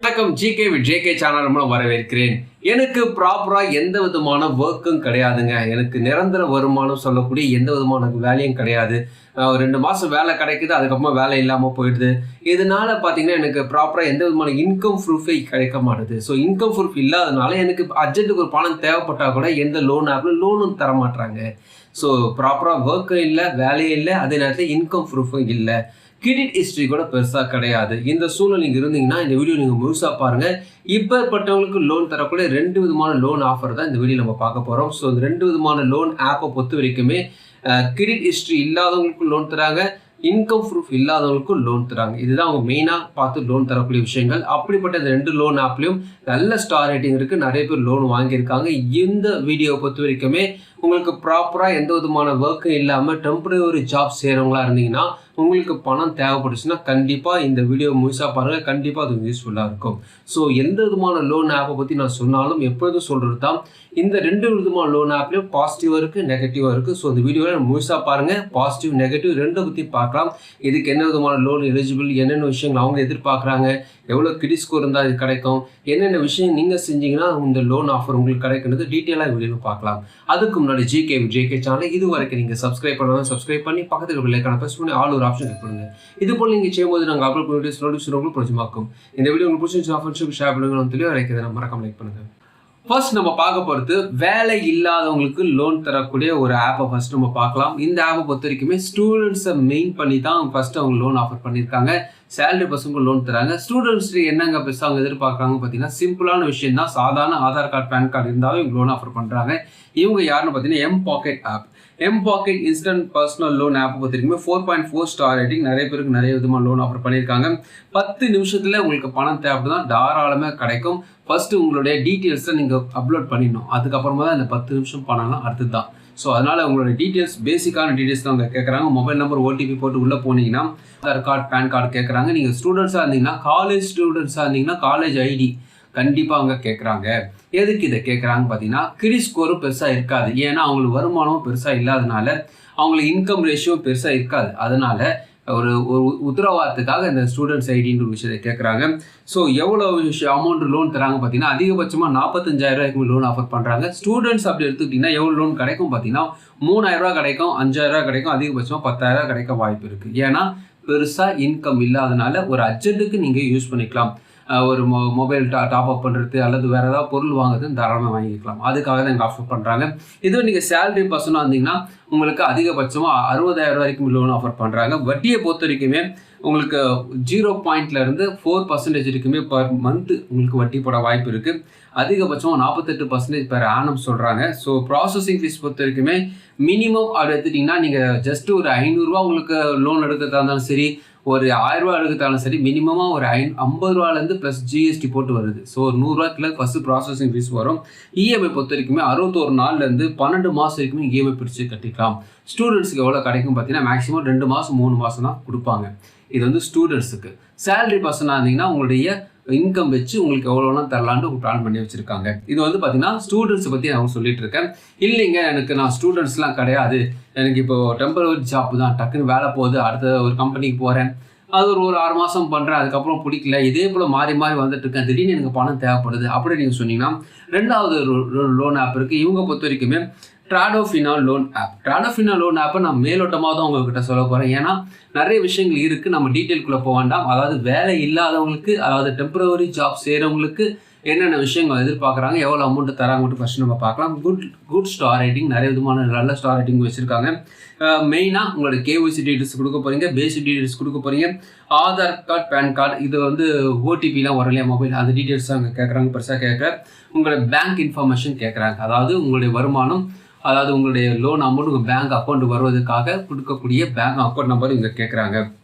வணக்கம் GK with JK channel மூலம் வரவேற்கிறேன். எனக்கு ப்ராப்பராக எந்த விதமான ஒர்க்கும் கிடையாதுங்க. எனக்கு நிரந்தர வருமானம் சொல்லக்கூடிய எந்த விதமான வேலையும் கிடையாது. ஒரு 2 மாதம் வேலை கிடைக்குது, அதுக்கப்புறமா வேலை இல்லாமல் போயிடுது. இதனால பார்த்தீங்கன்னா எனக்கு ப்ராப்பராக எந்த விதமான இன்கம் ப்ரூஃபே கிடைக்க மாட்டுது. ஸோ இன்கம் ப்ரூஃப் இல்லாதனால எனக்கு அர்ஜென்ட்டுக்கு ஒரு பணம் தேவைப்பட்டால் கூட எந்த லோன் ஆப்பில் லோனும் தர மாட்டாங்க. ஸோ ப்ராப்பராக ஒர்க்கும் இல்லை, வேலையும் இல்லை, அதே நேரத்தில் இன்கம் ப்ரூஃபும் இல்லை. கிரெடிட் ஹிஸ்ட்ரி கூட பெருசாக கிடையாது. இந்த சூழ்நிலை நீங்கள் இருந்தீங்கன்னா இந்த வீடியோ நீங்கள் முழுசாக பாருங்கள். இப்போப்பட்டவங்களுக்கு லோன் தரக்கூடிய 2 விதமான லோன் ஆஃபர் தான் இந்த வீடியோ நம்ம பார்க்க போகிறோம். ஸோ இந்த 2 விதமான லோன் ஆப்பை பொறுத்த வரைக்குமே கிரெடிட் ஹிஸ்ட்ரி இல்லாதவங்களுக்கு லோன் தராங்க, இன்கம் ப்ரூஃப் இல்லாதவங்களுக்கும் லோன் தராங்க. இதுதான் அவங்க மெயினாக பார்த்து லோன் தரக்கூடிய விஷயங்கள். அப்படிப்பட்ட இந்த 2 லோன் ஆப்லையும் நல்ல ஸ்டார் ரேட்டிங் இருக்குது, நிறைய பேர் லோன் வாங்கியிருக்காங்க. இந்த வீடியோவை பொறுத்த வரைக்குமே உங்களுக்கு ப்ராப்பராக எந்த விதமான ஒர்க்கும் இல்லாமல் டெம்பரரி ஜாப் செய்கிறவங்களா இருந்தீங்கன்னா உங்களுக்கு பணம் தேவைப்பட்டுச்சுன்னா கண்டிப்பாக இந்த வீடியோ முழுசாக பாருங்கள். கண்டிப்பாக அது யூஸ்ஃபுல்லாக இருக்கும். ஸோ எந்த விதமான லோன் ஆப்பை பற்றி நான் சொன்னாலும் எப்பொழுதும் சொல்கிறது தான், இந்த 2 விதமான லோன் ஆப்லேயும் பாசிட்டிவாக இருக்குது, நெகட்டிவாக இருக்குது. ஸோ இந்த வீடியோவில் முழுசாக பாருங்கள். பாசிட்டிவ் நெகட்டிவ் 2 பற்றி பார்க்கலாம். இதுக்கு என்ன விதமான லோன் எலிஜிபிள், என்னென்ன விஷயங்கள் அவங்க எதிர்பார்க்குறாங்க, எவ்வளோ கிரெடிட் ஸ்கோர் இருந்தால் இது கிடைக்கும், என்னென்ன விஷயம் நீங்கள் செஞ்சீங்கன்னா இந்த லோன் ஆஃபர் உங்களுக்கு கிடைக்கிறது டீட்டெயிலாக வீடியோ பார்க்கலாம். அதுக்கு முன்னாடி ஜிகே சேனல் இது வரைக்கும் நீங்கள் சப்ஸ்கிரைப் பண்ணாலும் சப்ஸ்கிரைப் பண்ணி பக்கத்துக்கு பெல்லைக்கான ப்ரெஸ் பண்ணி ஆல் ஒரு ஆப்ஷன் கிளிக் பண்ணுங்க. இது போல் நீங்கள் செய்யும்போது நாங்கள் அப்லோட் பண்ணி நோட்டிஃபிகேஷன் உங்களுக்கு பிரச்சமாக்கும். இந்த வீடியோ உங்களுக்கு பிடிச்சிருந்துச்சு ஆஃபர் ஷேர் பண்ணுங்க, தெளிவாக வரைக்கும் நம்ம மறக்காம லைக் பண்ணுங்க. ஃபர்ஸ்ட் நம்ம பார்க்க போகிறது வேலை இல்லாதவங்களுக்கு லோன் தரக்கூடிய ஒரு ஆப்பை ஃபர்ஸ்ட் நம்ம பார்க்கலாம். இந்த ஆப்பை பொறுத்த வரைக்குமே ஸ்டூடெண்ட்ஸை மெயின் பண்ணி தான் ஃபர்ஸ்ட் அவங்க லோன் ஆஃபர் பண்ணியிருக்காங்க. சேலரி பர்சனுக்கு லோன் தராங்க. ஸ்டூடெண்ட்ஸ் என்னங்க பெருசாக அவங்க எதிர்பார்க்குறாங்க பார்த்தீங்கன்னா சிம்பிளான விஷயம் தான். சாதாரண ஆதார் கார்டு, பேன் கார்டு இருந்தாலும் இவங்க லோன் ஆஃபர் பண்ணுறாங்க. இவங்க யாருன்னு பார்த்தீங்கன்னா M-Pocket app. M-Pocket instant personal loan app பார்த்துருக்குமே 4.4 ஸ்டார் ரேட்டிங். நிறைய பேருக்கு நிறைய விதமாக லோன் ஆஃபர் பண்ணியிருக்காங்க. 10 நிமிஷத்தில் உங்களுக்கு பணம் தேவைப்படுதான் தாராளமாக கிடைக்கும். ஃபர்ஸ்ட் உங்களுடைய டீட்டெயில்ஸை நீங்கள் அப்லோட் பண்ணிடணும். அதுக்கப்புறமா தான் இந்த 10 நிமிஷம் பணம்லாம் அடுத்தது தான். ஸோ அதனால் உங்களோட டீட்டெயில்ஸ், பேசிக்கான டீட்டெயில்ஸ் தான் அவங்க கேட்குறாங்க. மொபைல் நம்பர், OTP போட்டு உள்ளே போனீங்கன்னா ஆதார் கார்டு, பேன் கார்டு கேட்குறாங்க. நீங்கள் ஸ்டூடெண்ட்ஸாக இருந்தீங்கன்னா, காலேஜ் ஸ்டூடெண்ட்ஸாக இருந்தீங்கன்னா காலேஜ் ஐடி கண்டிப்பாக அவங்க கேட்குறாங்க. எதுக்கு இதை கேட்குறாங்க பார்த்தீங்கன்னா கிரெடிட் ஸ்கோரும் பெருசாக இருக்காது. ஏன்னா அவங்களுக்கு வருமானமும் பெருசாக இல்லாதனால அவங்களுக்கு இன்கம் ரேஷியோ பெருசாக இருக்காது. அதனால் ஒரு உத்தரவாதத்துக்காக இந்த ஸ்டூடெண்ட்ஸ் ஐடின்ற ஒரு விஷயத்தை கேட்குறாங்க. ஸோ எவ்வளோ அமௌண்ட் லோன் தராங்க பார்த்தீங்கன்னா அதிகபட்சமாக 45,000 ரூபாய்க்கு லோன் ஆஃபர் பண்ணுறாங்க. ஸ்டூடெண்ட்ஸ் அப்படி எடுத்துக்கிட்டிங்கன்னா எவ்வளோ லோன் கிடைக்கும் பார்த்தீங்கன்னா 3,000 ரூபா கிடைக்கும், 5,000 ரூபா கிடைக்கும், அதிகபட்சமாக 10,000 ரூபா கிடைக்க வாய்ப்பு இருக்குது. ஏன்னா பெருசாக இன்கம் இல்லாதனால ஒரு அர்ஜென்ட்டுக்கு நீங்கள் யூஸ் பண்ணிக்கலாம். ஒரு மொபைல் டாப் அப் பண்ணுறது அல்லது வேறு ஏதாவது பொருள் வாங்குறது தாராளமாக வாங்கிக்கலாம். அதுக்காக தான் இங்கே ஆஃபர் பண்ணுறாங்க. இதுவே நீங்கள் சேலரி பர்சனாக இருந்தீங்கன்னா உங்களுக்கு அதிகபட்சமாக 60,000 வரைக்கும் லோன் ஆஃபர் பண்ணுறாங்க. வட்டியை பொறுத்த வரைக்குமே உங்களுக்கு 0.4% இருக்குமே பர் மந்த் உங்களுக்கு வட்டி போட வாய்ப்பு இருக்குது. அதிகபட்சமாக 48% பெர் ஆனம் சொல்கிறாங்க. ஸோ ப்ராசஸிங் ஃபீஸ் பொறுத்த வரைக்குமே மினிமம் அப்படி எடுத்துட்டிங்கன்னா நீங்கள் ஜஸ்ட் ஒரு 500 ரூபா உங்களுக்கு லோன் எடுக்கிறதா இருந்தாலும் சரி, ஒரு 1000 ரூபா எடுக்கிறதாலும் சரி, மினிமமாக ஒரு 50 ரூபாலேருந்து ப்ளஸ் GST போட்டு வருது. ஸோ ஒரு 100 ரூபாய்க்குள்ள ஃபஸ்ட்டு ப்ராசஸிங் ஃபீஸ் வரும். இஎம்ஐ பொறுத்த வரைக்குமே 61 நாள்லேருந்து 12 மாதம் வரைக்குமே இஎம்ஐ பிடிச்சி கட்டிக்கலாம். ஸ்டூடெண்ட்ஸுக்கு எவ்வளோ கிடைக்கும் பார்த்தீங்கன்னா மேக்ஸிமம் 2 மாதம் 3 மாதம் தான் கொடுப்பாங்க. இது வந்து ஸ்டூடெண்ட்ஸுக்கு. சேலரி பர்சனாக இருந்தீங்கன்னா உங்களுடைய இன்கம் வச்சு உங்களுக்கு எவ்வளோனா தரலான்னு பிளான் பண்ணி வச்சுருக்காங்க. இது வந்து பார்த்தீங்கன்னா ஸ்டூடெண்ட்ஸை பற்றி நான் சொல்லிட்டு இருக்கேன். இல்லைங்க எனக்கு நான் ஸ்டூடெண்ட்ஸ்லாம் கிடையாது, எனக்கு இப்போ டெம்பரரி ஜாப் தான், டக்குன்னு வேலை போகுது, அடுத்த ஒரு கம்பெனிக்கு போகிறேன், அது ஒரு 6 மாதம் பண்ணுறேன், அதுக்கப்புறம் பிடிக்கல, இதே போல் மாறி மாறி வந்துட்டு இருக்கேன், திடீர்னு எனக்கு பணம் தேவைப்படுது அப்படி நீங்கள் சொன்னீங்கன்னா 2வது லோன் ஆப் இருக்குது. இவங்க பொறுத்த வரைக்குமே ட்ராடோஃபினா லோன் ஆப். ட்ராடோஃபினா லோன் ஆப்பை நான் மேலோட்டமாக தான் உங்கள்கிட்ட சொல்ல போகிறேன். ஏன்னா நிறைய விஷயங்கள் இருக்குது, நம்ம டீட்டெயில்குள்ளே போக வேண்டாம். அதாவது வேலை இல்லாதவங்களுக்கு, அதாவது டெம்பரரி ஜாப் செய்கிறவங்களுக்கு என்னென்ன விஷயங்கள் எதிர்பார்க்குறாங்க, எவ்வளோ அமௌண்ட்டு தராங்கன்ட்டு ஃபஸ்ட்டு நம்ம பார்க்கலாம். குட் ஸ்டார் ரேட்டிங், நிறைய விதமான நல்ல ஸ்டார் ரேட்டிங் வச்சுருக்காங்க. மெயினாக உங்களோட KYC டீட்டெயில்ஸ் கொடுக்க போகிறீங்க, பேசிக் டீட்டெயில்ஸ் கொடுக்க போகிறீங்க, ஆதார் கார்டு, பேன் கார்டு, இது வந்து OTPலாம் வரலையா மொபைல், அந்த டீட்டெயில்ஸ் தான் அங்கே கேட்குறாங்க. பெருசாக கேட்குற உங்களோட பேங்க் இன்ஃபர்மேஷன் கேட்குறாங்க. அதாவது உங்களுடைய வருமானம், அதாவது உங்களுடைய லோன் அமௌண்ட் உங்கள் பேங்க் அக்கௌண்ட் வருவதற்காக கொடுக்கக்கூடிய பேங்க் அக்கௌண்ட் நம்பர் இங்கே கேட்குறாங்க.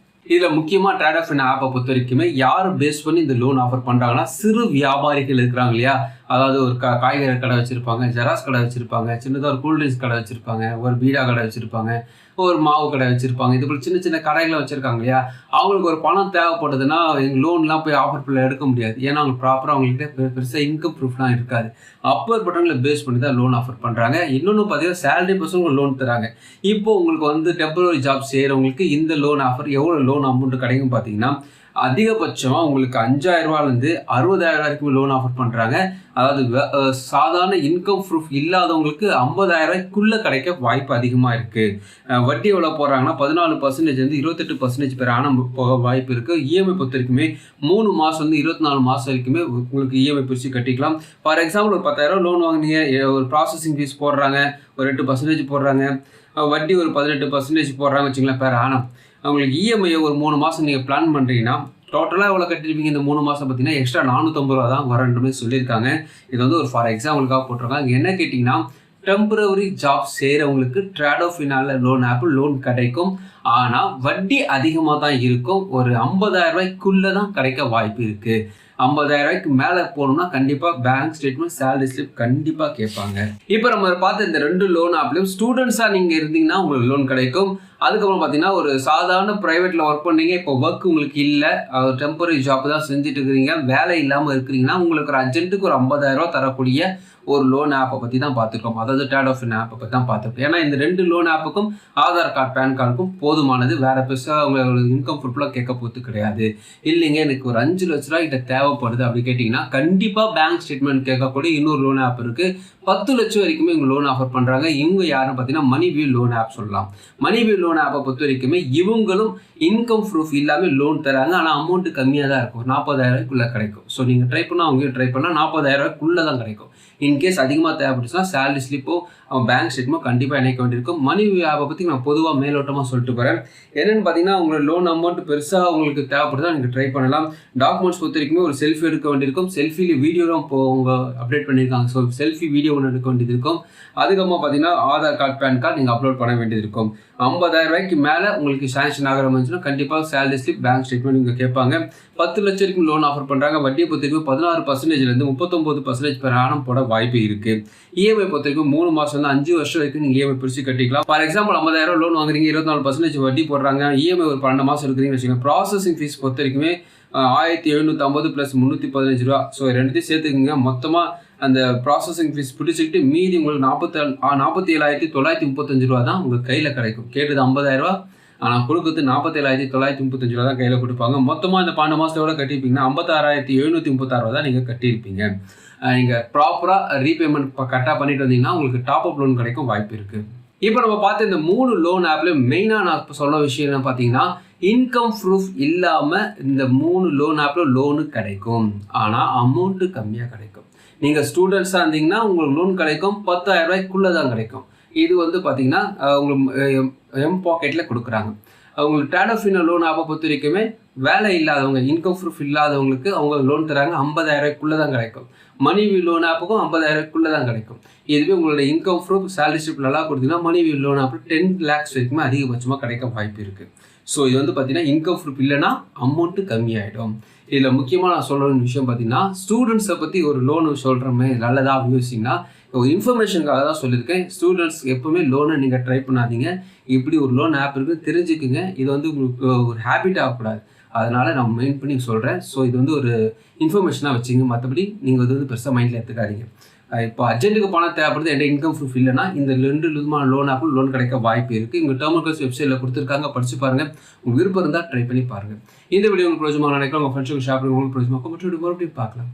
இதில் முக்கியமாக ட்ராடோஃபினா ஆப்பை பொறுத்த வரைக்குமே யார் பேஸ் பண்ணி இந்த லோன் ஆஃபர் பண்ணுறாங்கன்னா சிறு வியாபாரிகள் இருக்கிறாங்க இல்லையா, அதாவது ஒரு காய்கறி கடை வச்சுருப்பாங்க, ஜெராக்ஸ் கடை வச்சுருப்பாங்க, சின்னதாக ஒரு கூல்ட்ரிங்க்ஸ் கடை வச்சுருப்பாங்க, ஒரு பீடா கடை வச்சுருப்பாங்க, ஒரு மாவு கடை வச்சுருப்பாங்க, இது போல் சின்ன சின்ன கடைகளை வச்சுருக்காங்க இல்லையா, அவங்களுக்கு ஒரு பணம் தேவைப்படுதுன்னா எங்கள் லோன்லாம் போய் ஆஃபர் பண்ண எடுக்க முடியாது. ஏன்னா அவங்க ப்ராப்பராக அவங்கள்ட்ட பெருசாக இன்கம் ப்ரூஃப்லாம் இருக்காது. அப்பேற்பட்டவங்களை பேஸ் பண்ணி தான் லோன் ஆஃபர் பண்ணுறாங்க. இன்னொன்று பார்த்தீங்கன்னா சேலரி பர்சன் லோன் தராங்க. இப்போ உங்களுக்கு வந்து டெம்பரரி ஜாப் செய்கிறவங்களுக்கு இந்த லோன் ஆஃபர் எவ்வளோ லோன் அமௌண்ட் கிடைக்கும் பார்த்தீங்கன்னா அதிகபட்சமாக உங்களுக்கு 5,000 ரூபாயிலேருந்து 60,000 வரைக்கும் லோன் ஆஃபர் பண்ணுறாங்க. அதாவது சாதாரண இன்கம் ப்ரூஃப் இல்லாதவங்களுக்கு 50,000 ரூபாய்க்குள்ளே கிடைக்க வாய்ப்பு அதிகமாக இருக்குது. வட்டி எவ்வளோ போடுறாங்கன்னா 14% 28% பெற ஆனம் போக வாய்ப்பு இருக்குது. இஎம்ஐ பொறுத்த வரைக்குமே 3 மாதம் 24 மாதம் வரைக்குமே உங்களுக்கு இஎம்ஐ பிரித்து கட்டிக்கலாம். ஃபார் எக்ஸாம்பிள் ஒரு 10,000 லோன் வாங்கினீங்க, ஒரு ப்ராசஸிங் ஃபீஸ் போடுறாங்க, ஒரு 8% போடுறாங்க, வட்டி ஒரு 18% போடுறாங்க வச்சுங்களேன் பேர் ஆனம். உங்களுக்கு இஎம்ஐ ஒரு 3 மாதம் நீங்கள் பிளான் பண்ணுறீங்கன்னா டோட்டலாக எவ்வளோ கட்டிருப்பீங்க இந்த 3 மாதம் பார்த்தீங்கன்னா எக்ஸ்ட்ரா 450 ரூபா தான் வரன்ற மாதிரி சொல்லியிருக்காங்க. இது வந்து ஒரு ஃபார் எக்ஸாம்பிளுக்காக போட்டிருக்காங்க. இங்கே என்ன கேட்டிங்கன்னா டெம்பரவரி ஜாப் செய்கிறவங்களுக்கு ட்ராடோ ஃபினால லோன் ஆப் லோன் கிடைக்கும். ஆனால் வட்டி அதிகமாக தான் இருக்கும். ஒரு 50,000 ரூபாய்க்குள்ளே தான் கிடைக்க வாய்ப்பு இருக்குது. 50,000 ரூபாய்க்கு மேலே போகணும்னா கண்டிப்பாக பேங்க் ஸ்டேட்மெண்ட், சேலரி ஸ்லிப் கண்டிப்பாக கேட்பாங்க. இப்போ நம்ம பார்த்த இந்த 2 லோன் ஆப்லையும் ஸ்டூடெண்ட்ஸாக நீங்கள் இருந்தீங்கன்னா உங்களுக்கு லோன் கிடைக்கும். அதுக்கப்புறம் பார்த்தீங்கன்னா ஒரு சாதாரண ப்ரைவேட்டில் ஒர்க் பண்ணீங்க, இப்போ ஒர்க் உங்களுக்கு இல்லை, டெம்பரரி ஜாப் தான் செஞ்சுட்டு இருக்கிறீங்க, வேலை இல்லாமல் இருக்கிறீங்கன்னா உங்களுக்கு ஒரு அர்ஜென்ட்டுக்கு ஒரு 50,000 ரூபா தரக்கூடிய ஒரு லோன் ஆப்பை பற்றி தான் பார்த்துருக்கோம். அதாவது ட்ராடோ ஃபின் ஆப்பை பற்றி தான் பார்த்துருக்கோம். ஏன்னா இந்த 2 லோன் ஆப்புக்கும் ஆதார் கார்டு, பேன் கார்டுக்கும் போதுமானது. வேறு பெருசாக அவங்களோட இன்கம் ப்ரூஃப்லாம் கேட்க போகிறது கிடையாது. இல்லைங்க எனக்கு ஒரு 5 லட்ச ரூபா கிட்ட தேவைப்படுது அப்படி கேட்டிங்கன்னா கண்டிப்பாக பேங்க் ஸ்டேட்மெண்ட் கேட்கக்கூடிய இன்னொரு லோன் ஆப் இருக்குது. 10 லட்சம் வரைக்குமே இவங்க லோன் ஆஃபர் பண்ணுறாங்க. இவங்க யாருன்னு பார்த்தீங்கன்னா மணிவியூ லோன் ஆப் சொல்லலாம். மணிவியூ லோன் ஆப்பை பொறுத்த வரைக்குமே இவங்களும் இன்கம் ப்ரூஃப் இல்லாமல் லோன் தராங்க. ஆனால் அமௌண்ட்டு கம்மியாக தான் இருக்கும், 40,000 ரூபாய்க்குள்ளே கிடைக்கும். ஸோ நீங்கள் ட்ரை பண்ணால் அவங்களையும் ட்ரை பண்ணால் 40,000 ரூபாய்க்குள்ளே தான் கிடைக்கும். இன்கேஸ் அதிகமாக தேவைப்பட்டுச்சுன்னா சேலரி ஸ்லிப்போ பேங்க் ஸ்டேட்மெண்ட்டோ கண்டிப்பாக இணைக்க வேண்டியிருக்கும். மணிவியூ ஆப்பை பற்றி நான் பொதுவாக மேலோட்டமாக சொல்லிட்டு போகிறேன். என்னென்னு பார்த்தீங்கன்னா உங்களோட லோன் அமௌண்ட் பெருசாக உங்களுக்கு தேவைப்படுதா நீங்கள் ட்ரை பண்ணலாம். டாக்குமெண்ட்ஸ் பொறுத்த வரைக்குமே ஒரு செல்ஃபி எடுக்க வேண்டியிருக்கும். செல்ஃபியில் வீடியோலாம் இப்போ அவங்க அப்டேட் பண்ணியிருக்காங்க. ஸோ செல்ஃபி வீடியோ ஒன்று எடுக்க வேண்டியது இருக்கும். அதுக்கப்புறமா பார்த்தீங்கன்னா ஆதார் கார்டு, பேன் கார்டு நீங்கள் அப்லோட் பண்ண வேண்டியது இருக்கும். 50,000 ரூபாய்க்கு மேலே உங்களுக்கு சாங்ஷன் ஆகிற மாதிரிச்சுன்னா கண்டிப்பாக சேலரி ஸ்லிப், பேங்க் ஸ்டேட்மெண்ட் நீங்கள் கேட்பாங்க. 10 லட்சம் வரைக்கும் லோன் ஆஃபர் பண்ணுறாங்க. வட்டியை பொறுத்த வரைக்கும் 16%லேருந்து 39% பெர் ஆனம் போட வாய்ப்பு இருக்குது. இஎம்ஐ பொறுத்த வரைக்கும் 3 மாதம் 5 வருஷம் வரைக்கும் நீங்கள் இஎம்ஐ பிரித்து கட்டிக்கலாம். ஃபார் எக்ஸாம்பிள் 50,000 லோன் வாங்குறீங்க, 24% வட்டி போடுறாங்க, இஎம்ஐ ஒரு 12 மாதம் இருக்கிறீங்கன்னு வச்சுக்கோங்க. ப்ராசஸிங் ஃபீஸ் பொறுத்த வரைக்குமே 1,750 + 315 ரூபா. ஸோ ரெண்டுத்தையும் சேர்த்துக்குங்க. மொத்தமாக அந்த ப்ராசஸிங் ஃபீஸ் பிடிச்சிக்கிட்டு மீதி உங்களுக்கு 47,935 ரூபா தான் உங்கள் கையில் கிடைக்கும். கேட்டது 50,000 ரூபா, ஆனால் கொடுக்குறது 47,935 ரூபா தான் கையில் கொடுப்பாங்க. மொத்தமாக இந்த 12 மாதத்தோட கட்டியிருப்பீங்கன்னா 56,736 ரூபா தான் நீங்கள் கட்டியிருப்பீங்க. நீங்கள் ப்ராப்பராக ரீபேமெண்ட் கரெக்டாக பண்ணிட்டு வந்தீங்கன்னா உங்களுக்கு டாப் அப் லோன் கிடைக்கும் வாய்ப்பு இருக்குது. இப்போ நம்ம பார்த்து இந்த 3 லோன் ஆப்லேயும் மெயினாக நான் இப்போ சொல்ல விஷயம் என்ன பார்த்தீங்கன்னா இன்கம் ப்ரூஃப் இல்லாமல் இந்த 3 லோன் ஆப்பில் லோனு கிடைக்கும். ஆனால் அமௌண்ட்டு கம்மியாக கிடைக்கும். நீங்கள் ஸ்டூடெண்ட்ஸாக இருந்தீங்கன்னா உங்களுக்கு லோன் கிடைக்கும் 10,000 ரூபாய்க்குள்ளே தான் கிடைக்கும். இது வந்து பார்த்தீங்கன்னா உங்களுக்கு பாக்கெட்டில் கொடுக்குறாங்க. அவங்களுக்கு ட்ராடோ ஃபின் லோன் ஆப்பை பொறுத்த வரைக்குமே வேலை இல்லாதவங்க, இன்கம் ப்ரூஃப் இல்லாதவங்களுக்கு அவங்க லோன் தராங்க. 50,000 ரூபாய்க்குள்ளே தான் கிடைக்கும். மணிவியூ லோன் ஆப்புக்கும் 50,000 ரூபாய்க்குள்ளே தான் கிடைக்கும். இதுவே உங்களோட இன்கம் ப்ரூஃப், சேலரி ஸ்லிப் நல்லா கொடுத்தீங்கன்னா மணிவியூ லோன் ஆப்பு 10 lakhs வரைக்குமே அதிகபட்சமாக கிடைக்க வாய்ப்பு இருக்குது. ஸோ இது வந்து பார்த்தீங்கன்னா இன்கம் ப்ரூஃப் இல்லைன்னா அமௌண்ட்டு கம்மியாகிடும். இதில் முக்கியமாக நான் சொல்கிற விஷயம் பார்த்தீங்கன்னா ஸ்டூடெண்ட்ஸை பற்றி ஒரு லோனு சொல்கிறோமே நல்லதாக யோசிச்சிங்கன்னா ஒரு இன்ஃபர்மேஷனுக்காக தான் சொல்லியிருக்கேன். ஸ்டூடெண்ட்ஸ் எப்போவுமே லோனை நீங்கள் ட்ரை பண்ணாதீங்க. இப்படி ஒரு லோன் ஆப் இருக்குது தெரிஞ்சுக்குங்க. இது வந்து உங்களுக்கு ஒரு ஹேபிட் ஆகக்கூடாது. அதனால் நான் மெயின் பண்ணி சொல்கிறேன். ஸோ இது வந்து ஒரு இன்ஃபர்மேஷனாக வச்சுங்க. மற்றபடி நீங்கள் வந்து பெருசாக மைண்டில் எடுத்துக்காதீங்க. இப்போ அர்ஜென்ட்டுக்கு பணம் தேவைப்படுது, என்கிட்ட இன்கம் ப்ரூஃப் இல்லைன்னா இந்த 2 விதமான லோன் ஆப்பும் லோன் கிடைக்க வாய்ப்பு இருக்குது. இங்கே டெர்மினல்ஸ் வெப்சைட்டில் கொடுத்துருக்காங்க, படிச்சு பாருங்கள். உங்களுக்கு விருப்பம் இருந்தால் ட்ரை பண்ணி பாருங்கள். இந்த வீடியோ உங்களுக்கு பிரோஜனமாக நினைக்கிறேன். உங்கள் ஃப்ரெண்ட்ஸுக்கு ஷேர் பண்ணி உங்களுக்கு பிரோஜனமாக மற்றொரு மறுபடியும் பார்க்கலாம்.